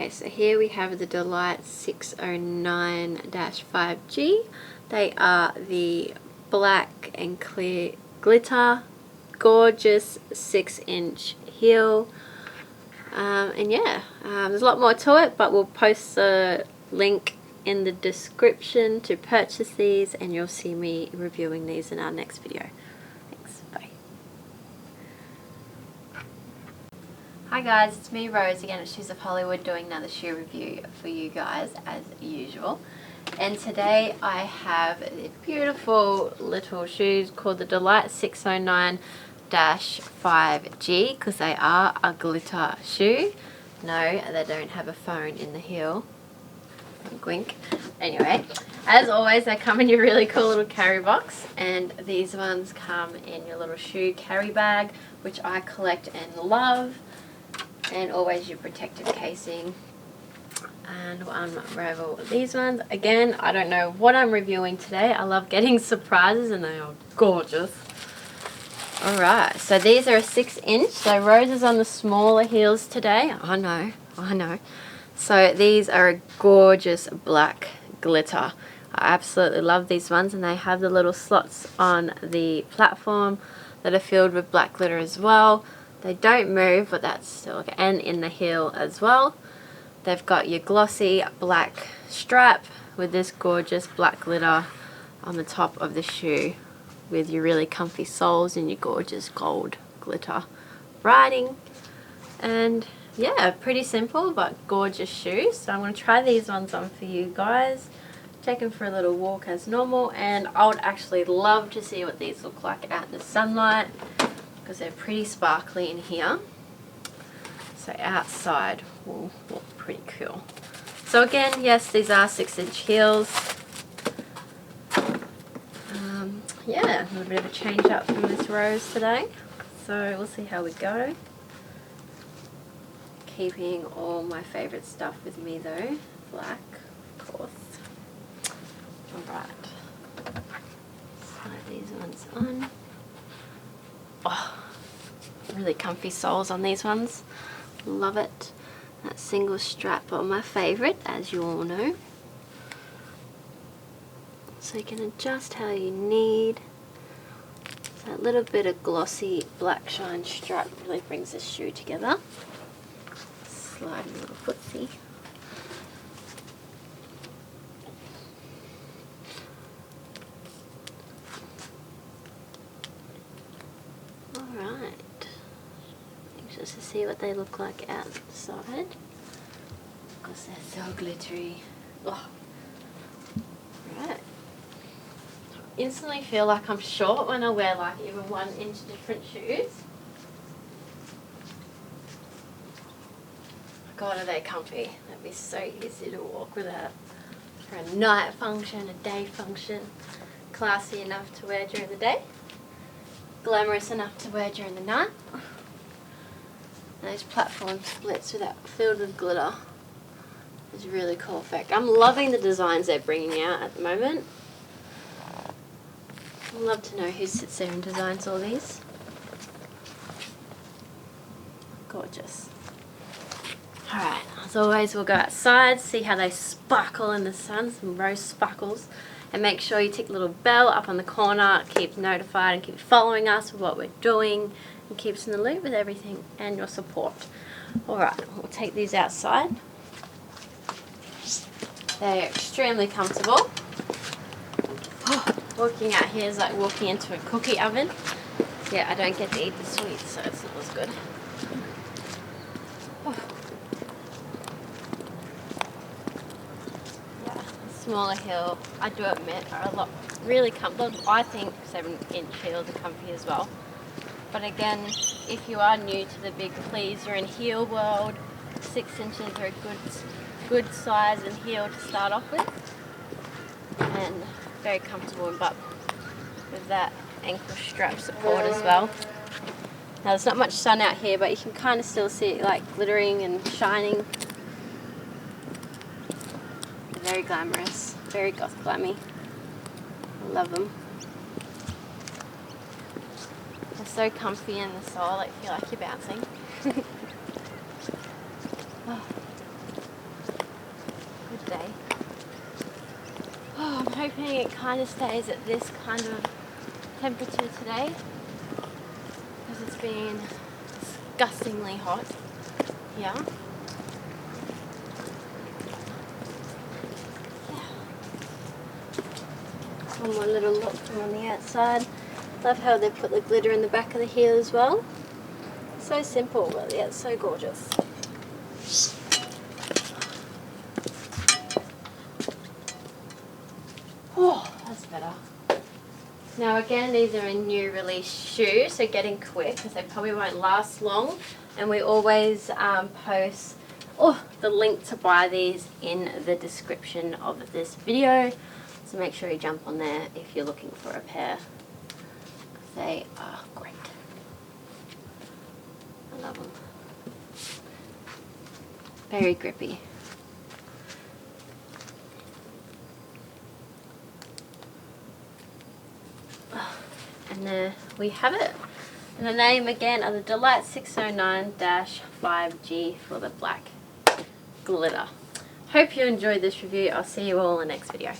Okay, so here we have the DELIGHT-609-5G. They are the black and clear glitter, gorgeous 6-inch heel. And yeah, there's a lot more to it, but we'll post the link in the description to purchase these, and you'll see me reviewing these in our next video. Thanks, bye. Hi guys, it's me Rose again at Shoes of Hollywood doing another shoe review for you guys as usual. And today I have the beautiful little shoes called the DELIGHT-609-5G because they are a glitter shoe. No, they don't have a phone in the heel. Wink. Anyway, as always, they come in your really cool little carry box, and these ones come in your little shoe carry bag, which I collect and love. And always your protective casing. And we'll unravel these ones. Again, I don't know what I'm reviewing today. I love getting surprises and they are gorgeous. Alright, so these are a 6-inch. So Rose is on the smaller heels today. I know. So these are a gorgeous black glitter. I absolutely love these ones, and they have the little slots on the platform that are filled with black glitter as well. They don't move, but that's still okay. And in the heel as well. They've got your glossy black strap with this gorgeous black glitter on the top of the shoe with your really comfy soles and your gorgeous gold glitter writing. And yeah, pretty simple but gorgeous shoes. So I'm going to try these ones on for you guys. Take them for a little walk as normal, and I would actually love to see what these look like at the sunlight, because they're pretty sparkly in here. So outside will look pretty cool. So again, yes, these are 6-inch heels. Yeah, a little bit of a change up from Miss Rose today. So we'll see how we go. Keeping all my favourite stuff with me though. Black, of course. Alright. Slide these ones on. Oh, really comfy soles on these ones. Love it. That single strap are my favourite, as you all know. So you can adjust how you need. That little bit of glossy black shine strap really brings this shoe together. Slide a little footsie. Alright. Just to see what they look like outside, because they're so glittery. Oh. Right. Instantly feel like I'm short when I wear like even 1-inch different shoes. God, are they comfy? That'd be so easy to walk without. For a night function, a day function. Classy enough to wear during the day. Glamorous enough to wear during the night. Those platform splits filled with glitter is a really cool effect. I'm loving the designs they're bringing out at the moment. I'd love to know who sits there and designs all these. Gorgeous. Alright, as always, we'll go outside, see how they sparkle in the sun, some rose sparkles. And make sure you tick the little bell up on the corner, keep notified and keep following us with what we're doing, and keep us in the loop with everything and your support. Alright, we'll take these outside. They're extremely comfortable. Oh, walking out here is like walking into a cookie oven. Yeah, I don't get to eat the sweets, so it's not as good. Oh. Yeah, smaller heel, I do admit, are a lot really comfortable. I think 7-inch heels are comfy as well. But again, if you are new to the big pleaser and heel world, 6 inches are a good size and heel to start off with. And very comfortable, but with that ankle strap support as well. Now there's not much sun out here, but you can kind of still see it like glittering and shining. Very glamorous, very goth glammy. I love them. They're so comfy in the sole, like feel like you're bouncing. Oh. it kind of stays at this kind of temperature today because it's been disgustingly hot here. One more little look from on the outside. Love how they put the glitter in the back of the heel as well. So simple, but yeah, it's so gorgeous. Oh, that's better. Now again, these are a new release shoe, so getting quick because they probably won't last long. And we always post the link to buy these in the description of this video. So make sure you jump on there if you're looking for a pair. They are great. I love them. Very grippy. And there we have it. And the name again are the DELIGHT-609-5G for the black glitter. Hope you enjoyed this review. I'll see you all in the next video.